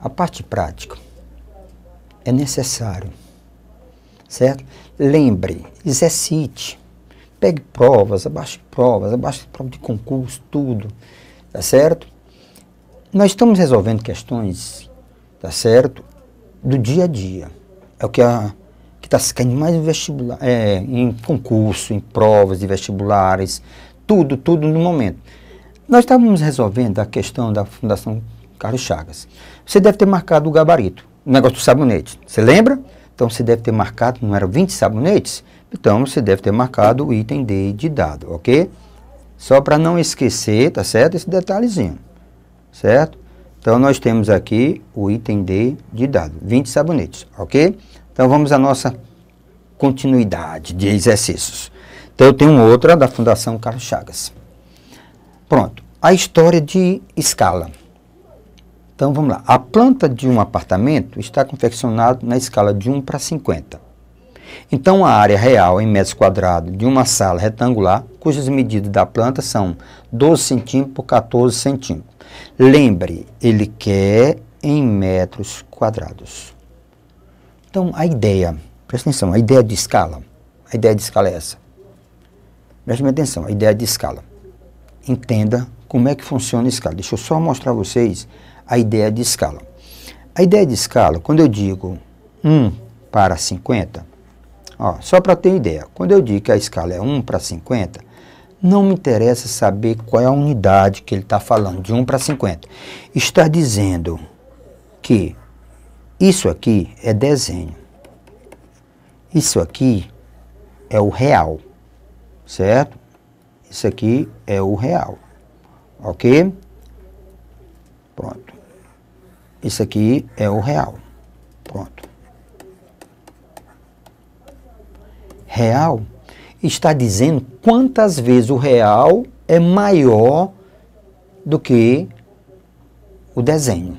A parte prática é necessário, certo? Lembre, exercite, pegue provas, abaixe prova de concurso, tudo, tá certo? Nós estamos resolvendo questões, tá certo, do dia a dia. É o que está se caindo mais em vestibular, em concurso, em provas de vestibulares, tudo no momento. Nós estávamos resolvendo a questão da Fundação Carlos Chagas. Você deve ter marcado o gabarito, o negócio do sabonete. Você lembra? Então você deve ter marcado, não eram 20 sabonetes? Então você deve ter marcado o item D de dado, ok? Só para não esquecer, tá certo? Esse detalhezinho, certo? Então nós temos aqui o item D de dado, 20 sabonetes, ok? Então vamos à nossa continuidade de exercícios. Então eu tenho outra da Fundação Carlos Chagas. Pronto, a história de escala. Então vamos lá. A planta de um apartamento está confeccionada na escala de 1 para 50. Então a área real em metros quadrados de uma sala retangular, cujas medidas da planta são 12 centímetros por 14 centímetros. Lembre, ele quer em metros quadrados. Então a ideia, presta atenção, a ideia de escala é essa. Preste atenção, a ideia de escala. Entenda como é que funciona a escala. Deixa eu só mostrar a vocês a ideia de escala. A ideia de escala, quando eu digo 1 para 50, ó, só para ter ideia, quando eu digo que a escala é 1 para 50, não me interessa saber qual é a unidade que ele está falando, de 1 para 50. Está dizendo que isso aqui é desenho. Isso aqui é o real, certo? Isso aqui é o real, ok? Pronto. Isso aqui é o real, pronto. Real está dizendo quantas vezes o real é maior do que o desenho,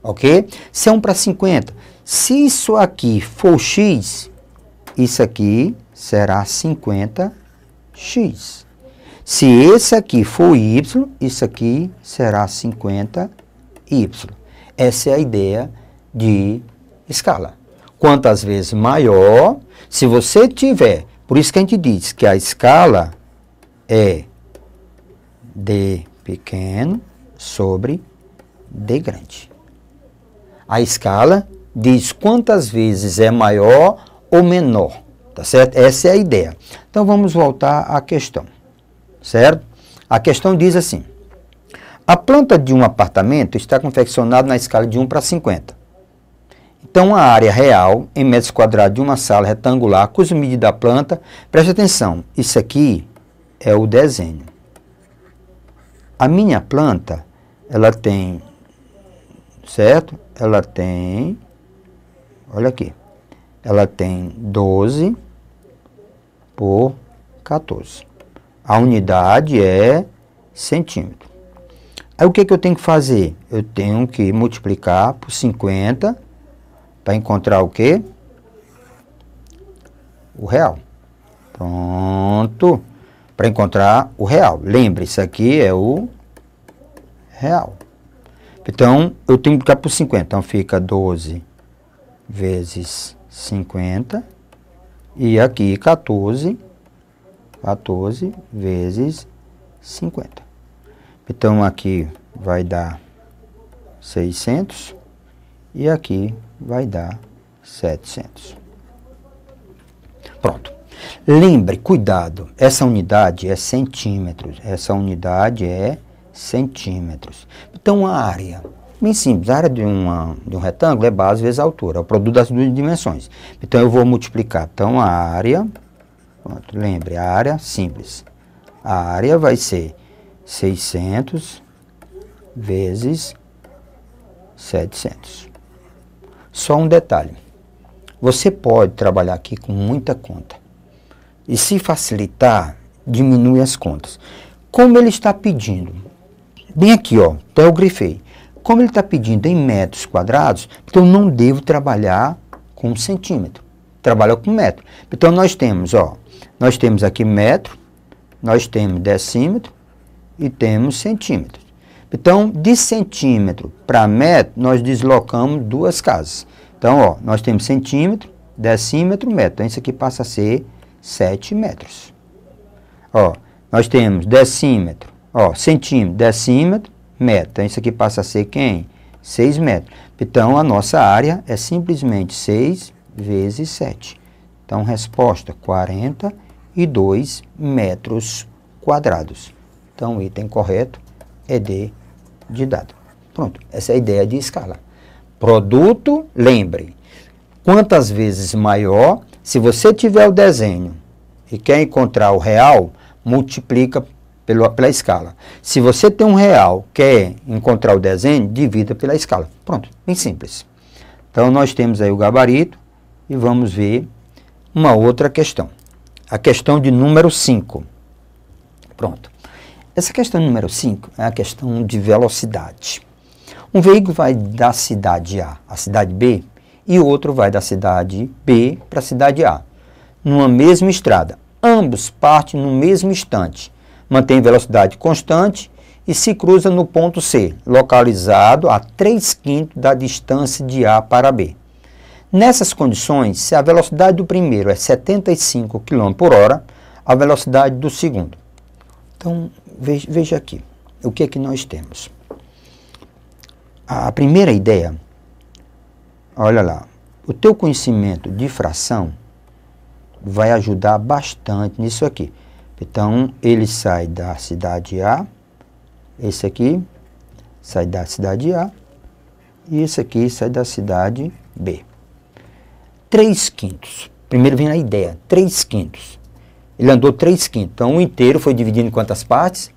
ok? Se é 1 para 50, se isso aqui for x, isso aqui será 50x. Se esse aqui for y, isso aqui será 50y. Essa é a ideia de escala. Quantas vezes maior, se você tiver, por isso que a gente diz que a escala é D pequeno sobre D grande. A escala diz quantas vezes é maior ou menor, tá certo? Essa é a ideia. Então vamos voltar à questão, certo? A questão diz assim: a planta de um apartamento está confeccionada na escala de 1 para 50. Então, a área real, em metros quadrados de uma sala retangular, cuja medida da planta, preste atenção, isso aqui é o desenho. A minha planta, ela tem, certo? Ela tem, olha aqui, ela tem 12 por 14. A unidade é centímetro. Aí o que eu tenho que fazer? Eu tenho que multiplicar por 50 para encontrar o quê? O real. Pronto. Para encontrar o real. Lembre, isso aqui é o real. Então, eu tenho que multiplicar por 50. Então, fica 12 vezes 50. E aqui 14 vezes 50. Então, aqui vai dar 600 e aqui vai dar 700. Pronto. Lembre, cuidado, essa unidade é centímetros. Essa unidade é centímetros. Então, a área, bem simples, a área de um retângulo é base vezes a altura, é o produto das duas dimensões. Então, eu vou multiplicar. Então, a área, pronto, lembre, a área simples. A área vai ser 600 vezes 700. Só um detalhe. Você pode trabalhar aqui com muita conta. E se facilitar, diminui as contas. Como ele está pedindo, bem aqui, ó, então eu grifei. Como ele está pedindo em metros quadrados, então eu não devo trabalhar com centímetro. Trabalha com metro. Então nós temos, ó, nós temos aqui metro, nós temos decímetro, e temos centímetros. Então, de centímetro para metro, nós deslocamos duas casas. Então, ó, nós temos centímetro, decímetro, metro. Então, isso aqui passa a ser 7 metros. Ó, nós temos decímetro, ó, centímetro, decímetro, metro. Então, isso aqui passa a ser quem? 6 metros. Então, a nossa área é simplesmente 6 vezes 7. Então, resposta, 42 metros quadrados. Então, o item correto é D de dado. Pronto, essa é a ideia de escala. Produto, lembre, quantas vezes maior, se você tiver o desenho e quer encontrar o real, multiplica pela escala. Se você tem um real, quer encontrar o desenho, divida pela escala. Pronto, bem simples. Então, nós temos aí o gabarito e vamos ver uma outra questão. A questão de número 5. Pronto. Essa questão número 5 é a questão de velocidade. Um veículo vai da cidade A à cidade B e o outro vai da cidade B para a cidade A, numa mesma estrada. Ambos partem no mesmo instante, mantém velocidade constante e se cruza no ponto C, localizado a 3/5 da distância de A para B. Nessas condições, se a velocidade do primeiro é 75 km por hora, a velocidade do segundo. Então, veja aqui, o que é que nós temos? A primeira ideia, olha lá, o teu conhecimento de fração vai ajudar bastante nisso aqui. Então, ele sai da cidade A, esse aqui sai da cidade A, e esse aqui sai da cidade B. 3/5. Primeiro vem a ideia, 3/5. Ele andou 3/5. Então, o inteiro foi dividido em quantas partes?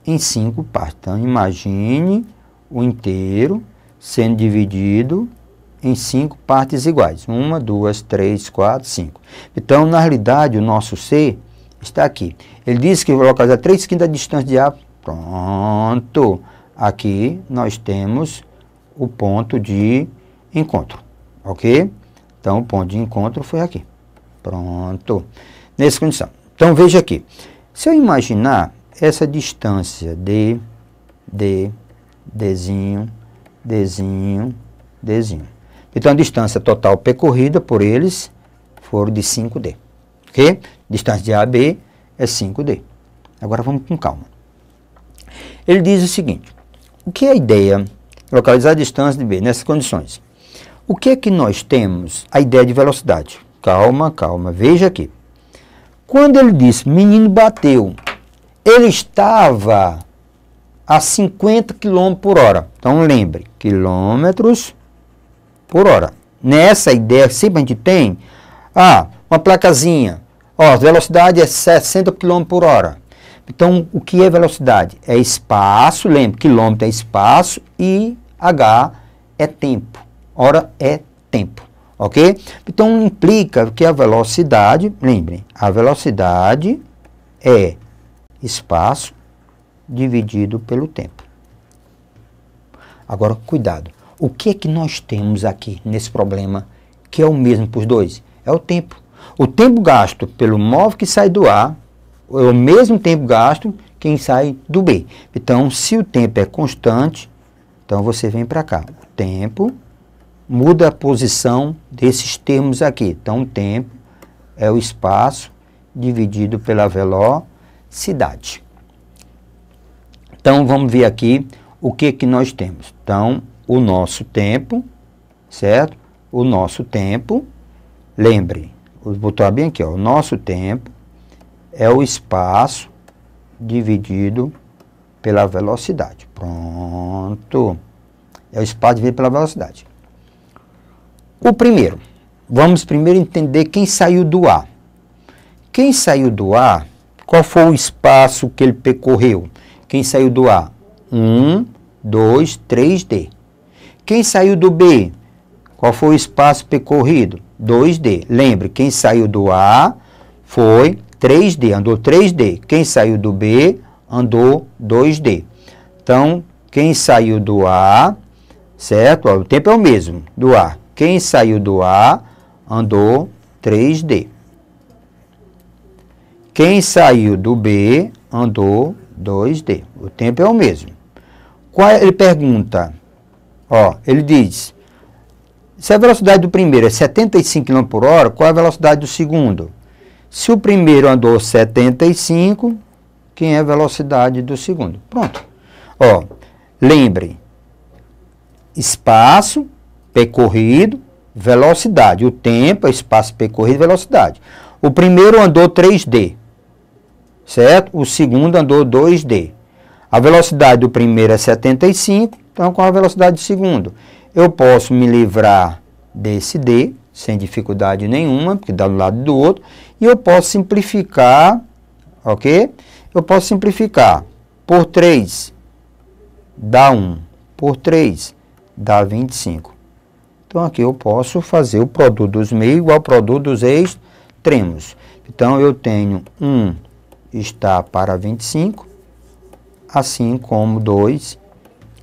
Em 5 partes. Então, imagine o inteiro sendo dividido em 5 partes iguais. 1, 2, 3, 4, 5. Então, na realidade, o nosso C está aqui. Ele disse que vai localizar 3/5 da distância de A. Pronto. Aqui nós temos o ponto de encontro. Ok? Então, o ponto de encontro foi aqui. Pronto. Nessa condição. Então, veja aqui. Se eu imaginar essa distância D, Dzinho, Dzinho, Dzinho. Então, a distância total percorrida por eles foram de 5D. Ok? Distância de A a B é 5D. Agora, vamos com calma. Ele diz o seguinte. O que é a ideia? Localizar a distância de B nessas condições. O que é que nós temos? A ideia de velocidade. Calma, calma. Veja aqui. Quando ele disse, menino bateu, ele estava a 50 km por hora. Então, lembre, quilômetros por hora. Nessa ideia, sempre a gente tem, uma placazinha. Ó, a velocidade é 60 km por hora. Então, o que é velocidade? É espaço, lembre, quilômetro é espaço e H é tempo. Hora é tempo. Ok? Então, implica que a velocidade, lembrem, a velocidade é espaço dividido pelo tempo. Agora, cuidado. O que é que nós temos aqui nesse problema que é o mesmo para os dois? É o tempo. O tempo gasto pelo móvel que sai do A é o mesmo tempo gasto quem sai do B. Então, se o tempo é constante, então você vem para cá. O tempo muda a posição desses termos aqui. Então, o tempo é o espaço dividido pela velocidade. Então, vamos ver aqui o que que nós temos. Então, o nosso tempo, certo? O nosso tempo, lembre, vou botar bem aqui, ó, o nosso tempo é o espaço dividido pela velocidade. Pronto. É o espaço dividido pela velocidade. O primeiro, vamos primeiro entender quem saiu do A. Quem saiu do A, qual foi o espaço que ele percorreu? Quem saiu do A? 1, 2, 3D. Quem saiu do B? Qual foi o espaço percorrido? 2D. Lembre, quem saiu do A foi 3D, andou 3D. Quem saiu do B, andou 2D. Então, quem saiu do A, certo? Ó, o tempo é o mesmo, do A. Quem saiu do A, andou 3D. Quem saiu do B, andou 2D. O tempo é o mesmo. Ele pergunta, ó, ele diz, se a velocidade do primeiro é 75 km por hora, qual é a velocidade do segundo? Se o primeiro andou 75, quem é a velocidade do segundo? Pronto. Ó, lembre, espaço percorrido, velocidade. O tempo é espaço percorrido, velocidade. O primeiro andou 3D, certo? O segundo andou 2D. A velocidade do primeiro é 75, então qual a velocidade do segundo? Eu posso me livrar desse D, sem dificuldade nenhuma, porque dá do lado do outro, e eu posso simplificar, ok? Eu posso simplificar por 3, dá 1, por 3, dá 25. Então, aqui eu posso fazer o produto dos meios igual ao produto dos extremos. Então, eu tenho 1 está para 25, assim como 2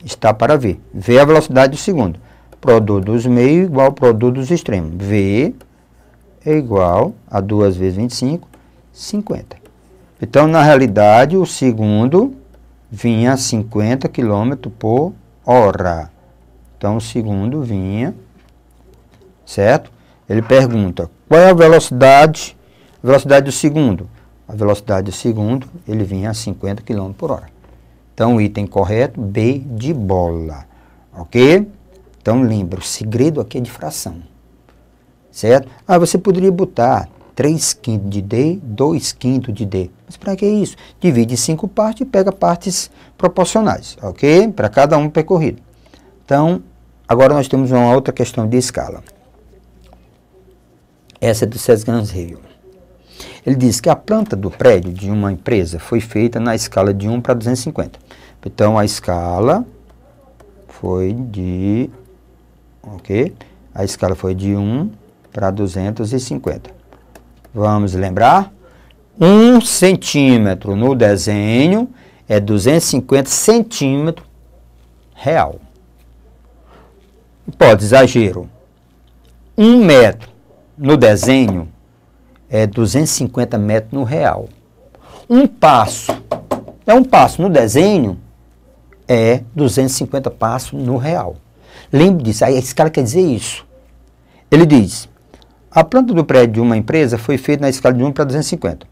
está para V. V é a velocidade do segundo. Produto dos meios igual ao produto dos extremos. V é igual a 2 vezes 25, 50. Então, na realidade, o segundo vinha a 50 km por hora. Então, o segundo vinha, certo? Ele pergunta, qual é a velocidade do segundo? A velocidade do segundo, ele vinha a 50 km por hora. Então, o item correto, B de bola. Ok? Então, lembra, o segredo aqui é de fração. Certo? Ah, você poderia botar 3/5 de D, 2/5 de D. Mas para que isso? Divide em 5 partes e pega partes proporcionais. Ok? Para cada um percorrido. Então, agora nós temos uma outra questão de escala. Essa é do Sesgansheim. Ele diz que a planta do prédio de uma empresa foi feita na escala de 1 para 250. Então, a escala foi de... Ok? A escala foi de 1 para 250. Vamos lembrar? 1 centímetro no desenho é 250 centímetros real. Pode exagero. 1 metro no desenho é 250 metros no real. Um passo no desenho é 250 passos no real. Lembre disso, aí a escala quer dizer isso. Ele diz, a planta do prédio de uma empresa foi feita na escala de 1 para 250.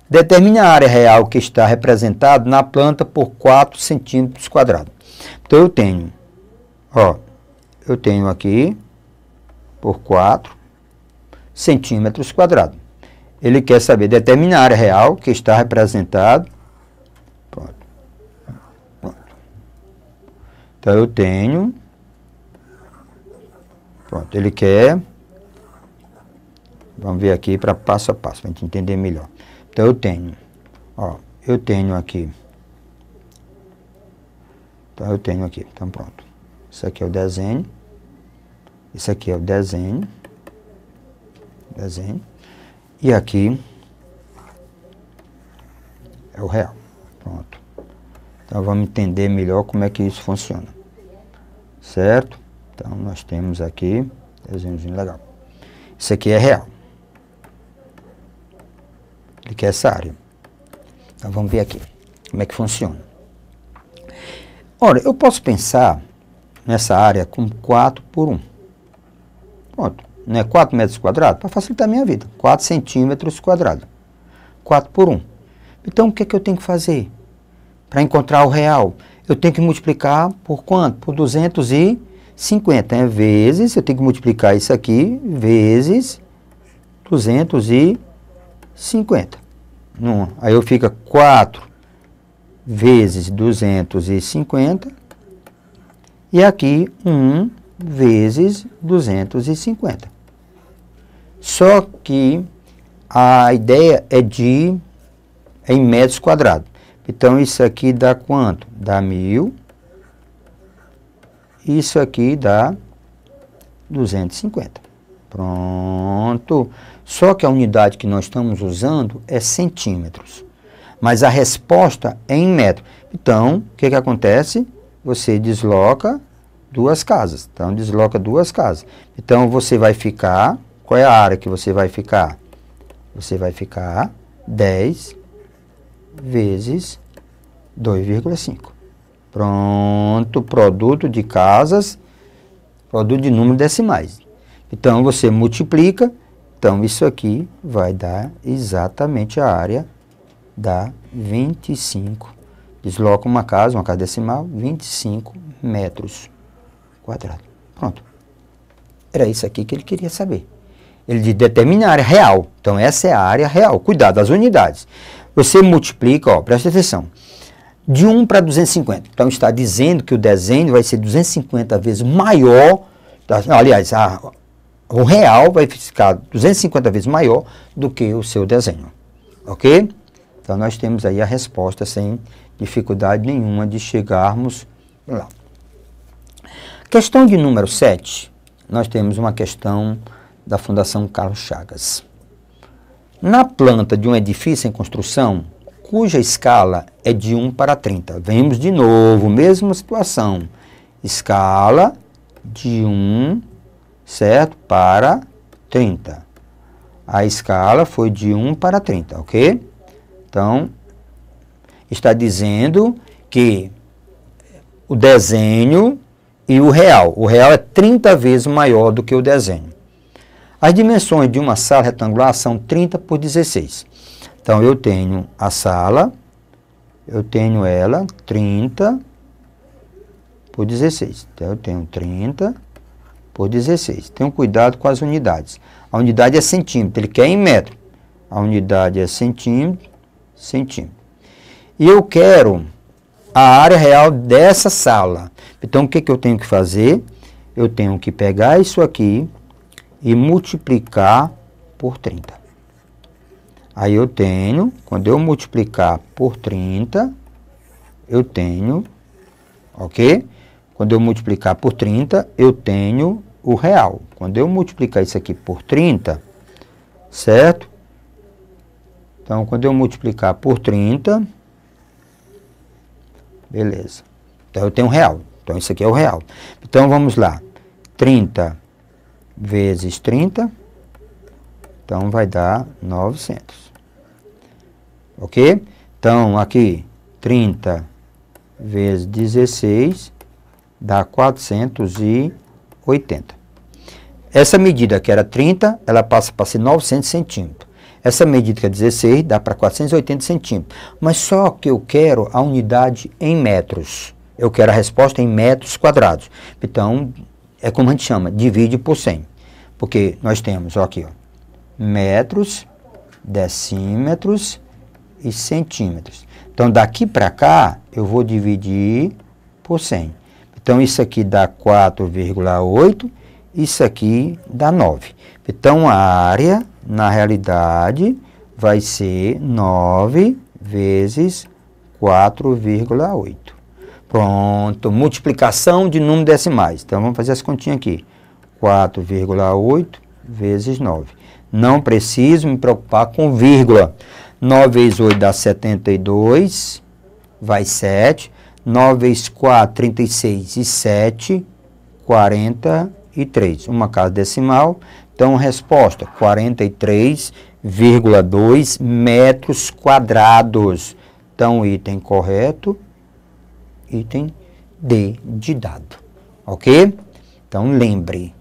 Determine a área real que está representada na planta por 4 centímetros quadrados. Então, eu tenho aqui por 4 centímetros quadrados. Ele quer saber, determina a área real que está representada. Pronto. Então, eu tenho... Pronto, ele quer... Vamos ver aqui para passo a passo, para a gente entender melhor. Então, eu tenho aqui... Então, pronto. Isso aqui é o desenho. Isso aqui é o desenho. E aqui é o real. Pronto. Então, vamos entender melhor como é que isso funciona. Certo? Então, nós temos aqui, desenhozinho legal. Isso aqui é real. Ele quer essa área. Então, vamos ver aqui como é que funciona. Ora, eu posso pensar nessa área com 4 por 1. Pronto. Não é 4 metros quadrados? Para facilitar a minha vida. 4 centímetros quadrados. 4 por 1. Então, o que é que eu tenho que fazer? Para encontrar o real, eu tenho que multiplicar por quanto? Por 250. Vezes, eu tenho que multiplicar isso aqui, vezes 250. Aí eu fica 4 vezes 250. E aqui, 1 vezes 250. Só que a ideia é em metros quadrados. Então, isso aqui dá quanto? Dá 1000. Isso aqui dá 250. Pronto. Só que a unidade que nós estamos usando é centímetros. Mas a resposta é em metro. Então, o que acontece? Você desloca 2 casas. Então, desloca 2 casas. Então, você vai ficar... Qual é a área que você vai ficar? Você vai ficar 10 vezes 2,5. Pronto, produto de casas, produto de número decimais. Então, você multiplica, então isso aqui vai dar exatamente a área da 25. Desloca uma casa decimal, 25 metros quadrados. Pronto. Era isso aqui que ele queria saber. Ele determina a área real. Então, essa é a área real. Cuidado, as unidades. Você multiplica, ó, presta atenção, de 1 para 250. Então, está dizendo que o desenho vai ser 250 vezes maior. Aliás, o real vai ficar 250 vezes maior do que o seu desenho. Ok? Então, nós temos aí a resposta sem dificuldade nenhuma de chegarmos lá. Questão de número 7. Nós temos uma questão da Fundação Carlos Chagas. Na planta de um edifício em construção, cuja escala é de 1 para 30. Vemos de novo, mesma situação. Escala de 1, certo? Para 30. A escala foi de 1 para 30, ok? Então, está dizendo que o desenho e o real é 30 vezes maior do que o desenho. As dimensões de uma sala retangular são 30 por 16. Então, eu tenho a sala, eu tenho ela 30 por 16. Então, eu tenho 30 por 16. Tenham cuidado com as unidades. A unidade é centímetro, ele quer em metro. A unidade é centímetro. E eu quero a área real dessa sala. Então, o que eu tenho que fazer? Eu tenho que pegar isso aqui e multiplicar por 30. Aí eu tenho, quando eu multiplicar por 30, eu tenho, ok? Quando eu multiplicar por 30, eu tenho o real. Quando eu multiplicar isso aqui por 30, certo? Então, quando eu multiplicar por 30, beleza. Então, eu tenho real. Então, isso aqui é o real. Então, vamos lá. 30 vezes 30, então vai dar 900. Ok? Então, aqui, 30 vezes 16 dá 480. Essa medida que era 30, ela passa para ser 900 centímetros. Essa medida que é 16 dá para 480 centímetros. Mas só que eu quero a unidade em metros. Eu quero a resposta em metros quadrados. Então, é como a gente chama, divide por 100. Porque nós temos, ó, aqui, ó, metros, decímetros e centímetros. Então, daqui para cá, eu vou dividir por 100. Então, isso aqui dá 4,8, isso aqui dá 9. Então, a área, na realidade, vai ser 9 vezes 4,8. Pronto, multiplicação de números decimais. Então, vamos fazer as continhas aqui. 4,8 vezes 9. Não preciso me preocupar com vírgula. 9 vezes 8 dá 72, vai 7. 9 vezes 4, 36 e 7, 43. Uma casa decimal. Então, resposta, 43,2 metros quadrados. Então, item correto, item D de dado. Ok? Então, lembre,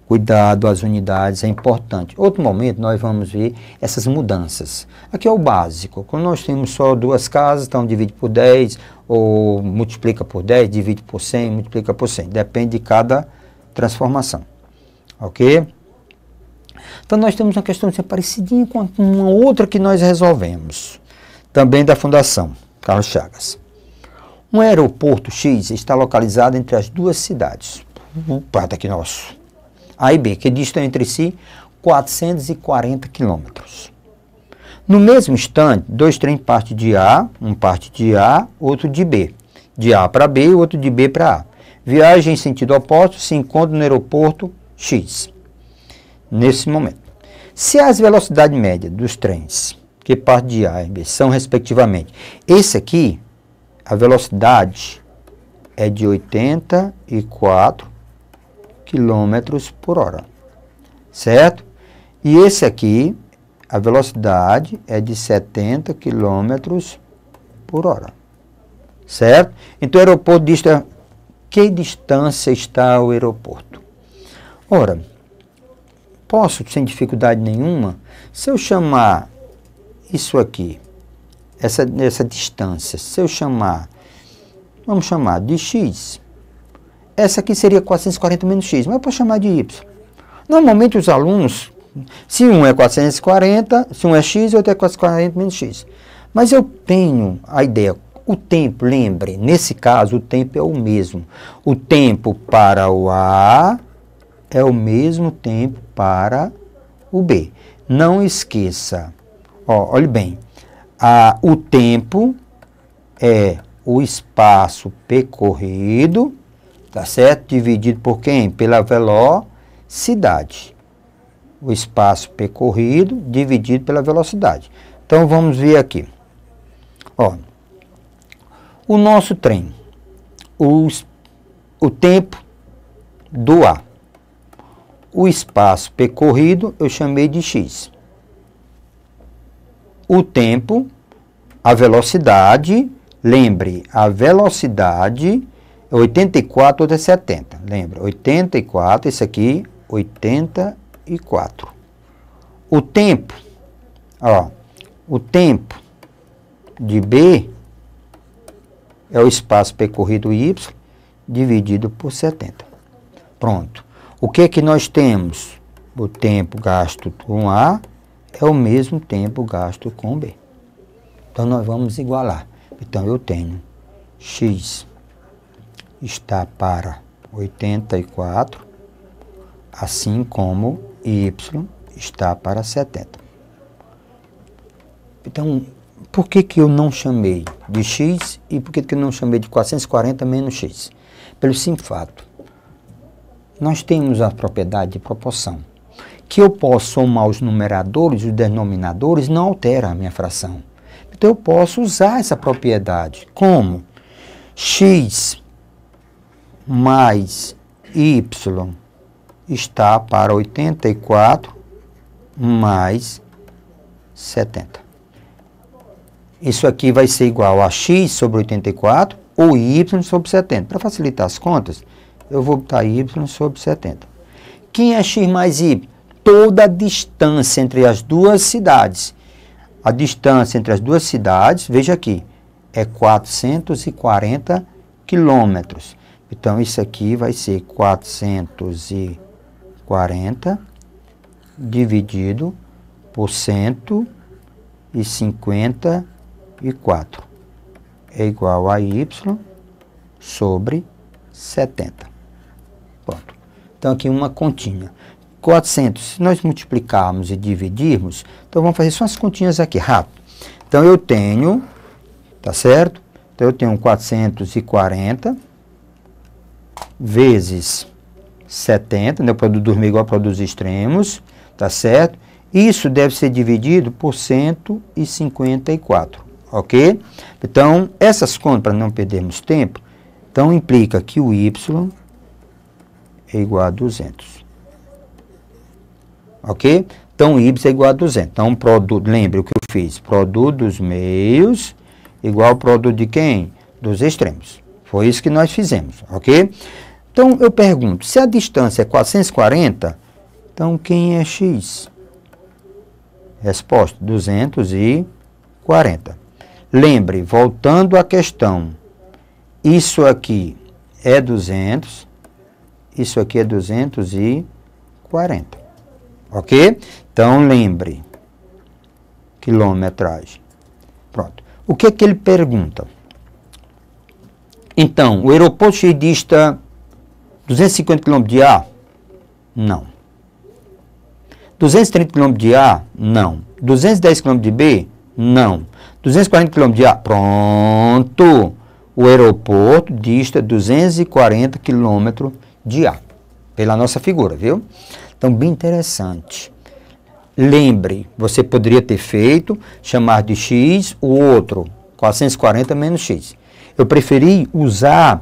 cuidado, as unidades é importante. Outro momento, nós vamos ver essas mudanças. Aqui é o básico. Quando nós temos só duas casas, então divide por 10, ou multiplica por 10, divide por 100, multiplica por 100. Depende de cada transformação. Ok? Então, nós temos uma questão parecidinha com uma outra que nós resolvemos. Também da Fundação Carlos Chagas. Um aeroporto X está localizado entre as duas cidades. O prato aqui nosso. A e B, que distam entre si 440 quilômetros. No mesmo instante, dois trens partem de A, um parte de A, outro de B. De A para B, outro de B para A. Viagem em sentido oposto, se encontram no aeroporto X. Nesse momento. Se as velocidades médias dos trens que partem de A e B são, respectivamente, esse aqui, a velocidade é de 84 quilômetros por hora, certo? E esse aqui, a velocidade é de 70 quilômetros por hora. certo? Então, o aeroporto dista... Que distância está o aeroporto? Ora, posso, sem dificuldade nenhuma, se eu chamar isso aqui, essa distância, se eu chamar, vamos chamar de x, essa aqui seria 440 menos x, mas eu posso chamar de y. Normalmente os alunos, se um é 440, se um é x, outro é 440 menos x. Mas eu tenho a ideia, o tempo, lembre, nesse caso o tempo é o mesmo. O tempo para o A é o mesmo tempo para o B. Não esqueça, olhe bem, o tempo é o espaço percorrido, tá certo? Dividido por quem? Pela velocidade. O espaço percorrido dividido pela velocidade. Então, vamos ver aqui. O nosso trem, o tempo do A. O espaço percorrido eu chamei de x. O tempo, a velocidade, lembre, a velocidade é 84, outra é 70. Lembra, 84, esse aqui, 84. O tempo, o tempo de B é o espaço percorrido y dividido por 70. Pronto. O que que nós temos? O tempo gasto com A é o mesmo tempo gasto com B. Então, nós vamos igualar. Então, eu tenho x está para 84, assim como y está para 70. Então, por que que eu não chamei de x e por que que eu não chamei de 440 menos x? Pelo simples fato, nós temos a propriedade de proporção, que eu posso somar os numeradores e os denominadores, não altera a minha fração. Então, eu posso usar essa propriedade. Como? X mais y está para 84 mais 70. Isso aqui vai ser igual a x sobre 84 ou y sobre 70. Para facilitar as contas, eu vou botar y sobre 70. Quem é x mais y? Toda a distância entre as duas cidades. A distância entre as duas cidades, veja aqui, é 440 quilômetros. Então, isso aqui vai ser 440 dividido por 154. É igual a y sobre 70. Pronto. Então, aqui uma continha. 400, se nós multiplicarmos e dividirmos, então vamos fazer só as continhas aqui, rápido. Então, eu tenho, tá certo? Então, eu tenho 440 vezes 70, né? O produto dos meios igual ao produto dos extremos, tá certo? Isso deve ser dividido por 154, ok? Então, essas contas, para não perdermos tempo, então implica que o y é igual a 200. Ok? Então, y é igual a 200. Então, produto, lembre o que eu fiz. Produto dos meios igual ao produto de quem? Dos extremos. Foi isso que nós fizemos, ok? Então, eu pergunto, se a distância é 440, então, quem é x? Resposta, 240. Lembre, voltando à questão, isso aqui é 200, isso aqui é 240. Ok? Então, lembre, quilometragem. Pronto. O que é que ele pergunta? Então, o aeroporto X dista 250 km de A? Não. 230 km de A? Não. 210 km de B? Não. 240 km de A? Pronto. O aeroporto dista 240 km de A. Pela nossa figura, viu? Então, bem interessante. Lembre, você poderia ter feito, chamar de x, o outro, 440 menos x. Eu preferi usar,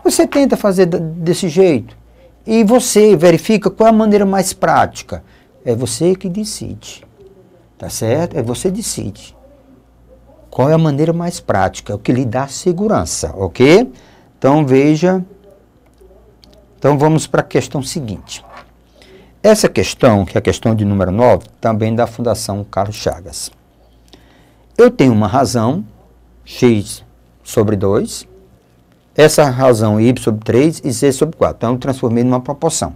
você tenta fazer desse jeito, e você verifica qual é a maneira mais prática. É você que decide, tá certo? É você que decide Qual é a maneira mais prática? O que lhe dá segurança, ok? Então, veja. Então, vamos para a questão seguinte. Essa questão, que é a questão de número 9, também da Fundação Carlos Chagas. Eu tenho uma razão, x sobre 2, essa razão y sobre 3 e z sobre 4. Então, eu transformei numa proporção.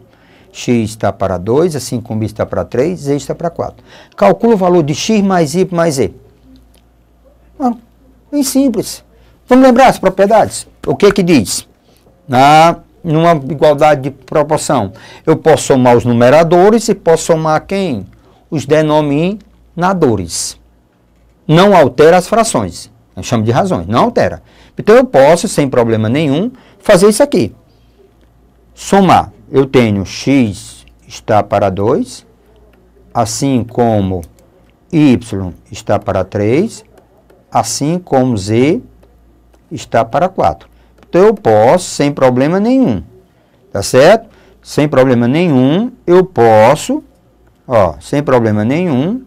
X está para 2, assim como y está para 3, z está para 4. Calcula o valor de x mais y mais z. Bem simples. Vamos lembrar as propriedades? O que que diz? Numa igualdade de proporção, eu posso somar os numeradores e posso somar quem? Os denominadores. Não altera as frações. Eu chamo de razões, não altera. Então eu posso, sem problema nenhum, fazer isso aqui. Somar. Eu tenho x está para 2, assim como y está para 3, assim como z está para 4. Então eu posso, sem problema nenhum, tá certo? Sem problema nenhum, eu posso, sem problema nenhum,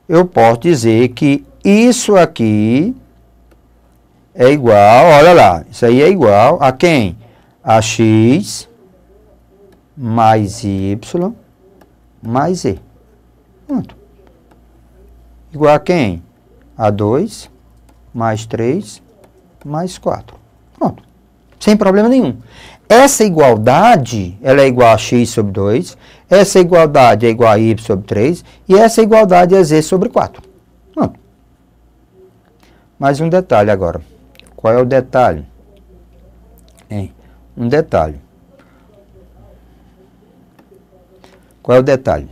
eu posso dizer que isso aqui é igual, olha lá, isso aí é igual a quem? A x mais y mais z. Pronto. Igual a quem? A 2 mais 3 mais 4. Pronto. Sem problema nenhum. Essa igualdade, ela é igual a x sobre 2, essa igualdade é igual a y sobre 3, e essa igualdade é z sobre 4. Pronto. Mais um detalhe agora. Qual é o detalhe? Um detalhe. Qual é o detalhe?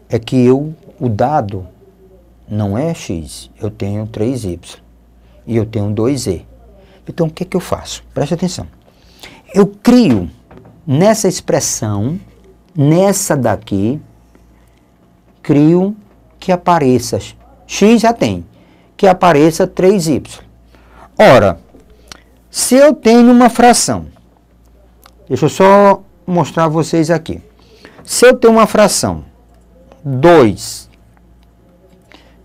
É que o dado não é x, eu tenho 3y e eu tenho 2z. Então, o que que eu faço? Preste atenção. Eu crio nessa expressão, nessa daqui, crio que apareça, x já tem, que apareça 3y. Ora, se eu tenho uma fração, deixa eu só mostrar a vocês aqui. Se eu tenho uma fração 2,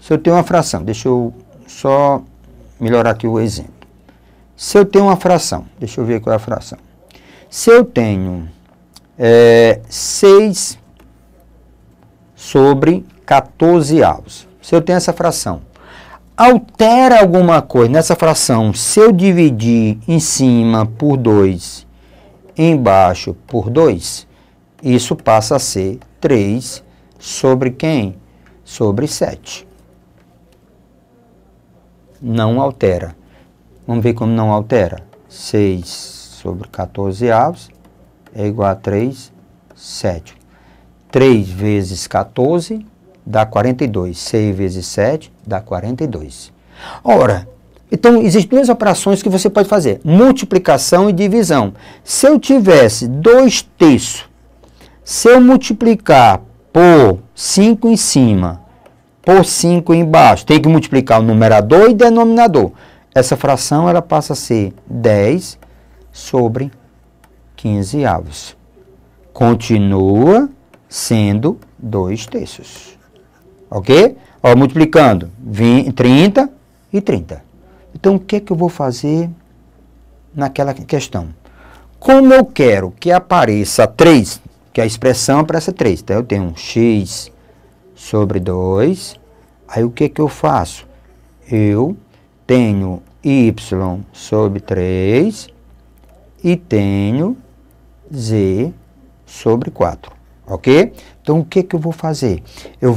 se eu tenho uma fração, deixa eu só melhorar aqui o exemplo. Se eu tenho uma fração, deixa eu ver qual é a fração. Se eu tenho 6 sobre 14 avos, se eu tenho essa fração, altera alguma coisa nessa fração, se eu dividir em cima por 2, embaixo por 2, isso passa a ser 3 sobre quem? Sobre 7. Não altera. Vamos ver como não altera. 6 sobre 14 avos é igual a 3 sétimos. 3 vezes 14 dá 42. 6 vezes 7 dá 42. Ora, então existem duas operações que você pode fazer. Multiplicação e divisão. Se eu tivesse 2 terços, se eu multiplicar por 5 em cima, por 5 embaixo, tem que multiplicar o numerador e denominador. Essa fração ela passa a ser 10 sobre 15 avos. Continua sendo 2 terços. Ok? Multiplicando 20, 30 e 30. Então, o que é que eu vou fazer naquela questão? Como eu quero que apareça 3, que a expressão apareça 3. Então, eu tenho um x sobre 2. Aí, o que é que eu faço? Eu tenho y sobre 3 e tenho z sobre 4, ok? Então, o que que eu vou fazer? Eu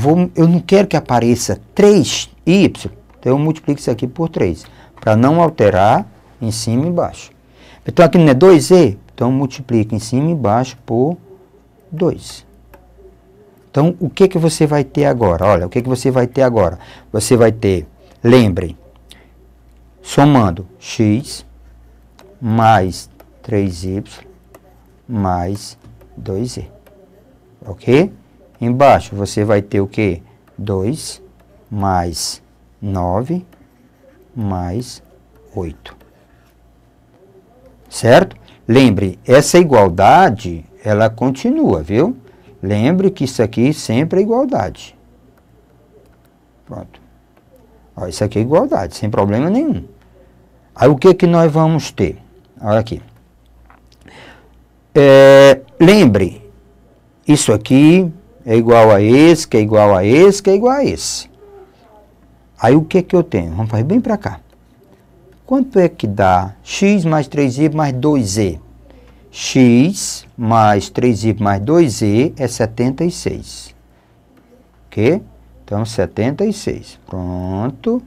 não quero que apareça 3y, então eu multiplico isso aqui por 3, para não alterar em cima e embaixo. Então, aqui não é 2z, então eu multiplico em cima e embaixo por 2. Então, o que que você vai ter agora? Olha, o que que você vai ter agora? Você vai ter, lembre, somando x mais 3y mais 2z. Ok? Embaixo você vai ter o quê? 2 mais 9 mais 8. Certo? Lembre, essa igualdade, ela continua, viu? Lembre que isso aqui sempre é igualdade. Pronto. Ó, isso aqui é igualdade, sem problema nenhum. Aí o que que nós vamos ter? Olha aqui. Lembre, isso aqui é igual a esse, que é igual a esse, que é igual a esse. Aí o que que eu tenho? Vamos fazer bem para cá. Quanto é que dá x mais 3y mais 2z? X mais 3y mais 2z é 76. Ok? Então, 76. Pronto.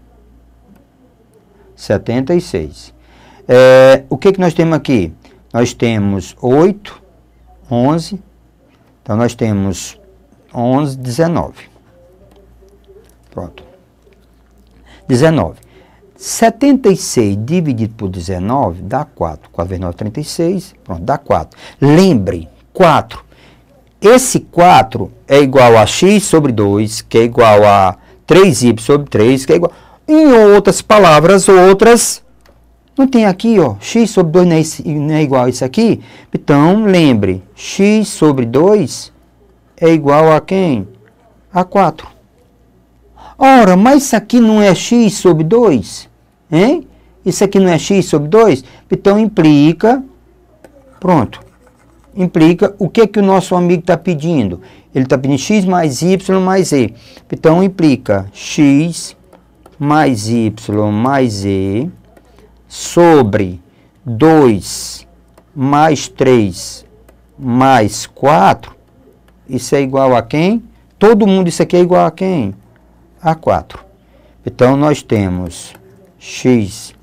76. O que que nós temos aqui? Nós temos 8, 11. Então, nós temos 11, 19. Pronto. 19. 76 dividido por 19 dá 4. 4 vezes 9 é 36. Pronto, dá 4. Lembre, 4. Esse 4 é igual a x sobre 2, que é igual a 3y sobre 3, que é igual... Em outras palavras, não tem aqui, ó, x sobre 2 não é igual a isso aqui? Então, lembre, x sobre 2 é igual a quem? A 4. Ora, mas isso aqui não é x sobre 2? Hein? Isso aqui não é x sobre 2? Então, implica... Pronto. Implica o que que o nosso amigo está pedindo? Ele está pedindo x mais y mais e. Então, implica x mais y mais e sobre 2 mais 3 mais 4. Isso é igual a quem? Todo mundo isso aqui é igual a quem? A 4. Então, nós temos x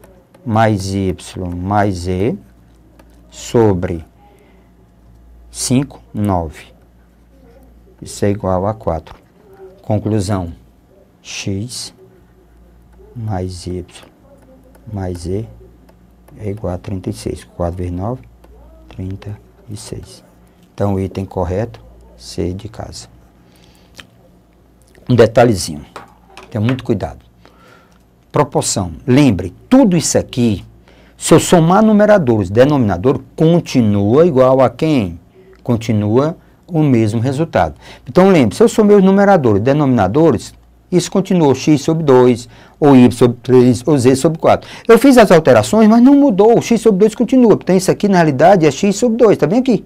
mais y mais e sobre 5, 9. Isso é igual a 4. Conclusão. X mais y mais e é igual a 36. 4 vezes 9, 36. Então, o item correto, C de casa. Um detalhezinho. Tenha muito cuidado. Proporção. Lembre, tudo isso aqui, se eu somar numeradores, denominador, continua igual a quem? Continua o mesmo resultado. Então, lembre, se eu somei os numeradores, denominadores, isso continua x sobre 2, ou y sobre 3, ou z sobre 4. Eu fiz as alterações, mas não mudou, o x sobre 2 continua. Então, isso aqui, na realidade, é x sobre 2, está bem aqui.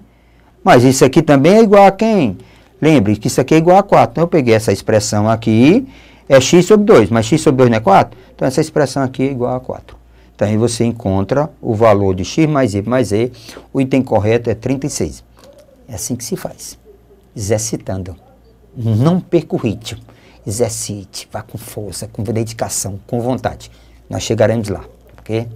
Mas isso aqui também é igual a quem? Lembre que isso aqui é igual a 4. Então, eu peguei essa expressão aqui, é x sobre 2, mas x sobre 2 não é 4? Então, essa expressão aqui é igual a 4. Então, aí você encontra o valor de x mais y mais e. O item correto é 36. É assim que se faz. Exercitando. Não perca o ritmo. Exercite. Vá com força, com dedicação, com vontade. Nós chegaremos lá. Ok?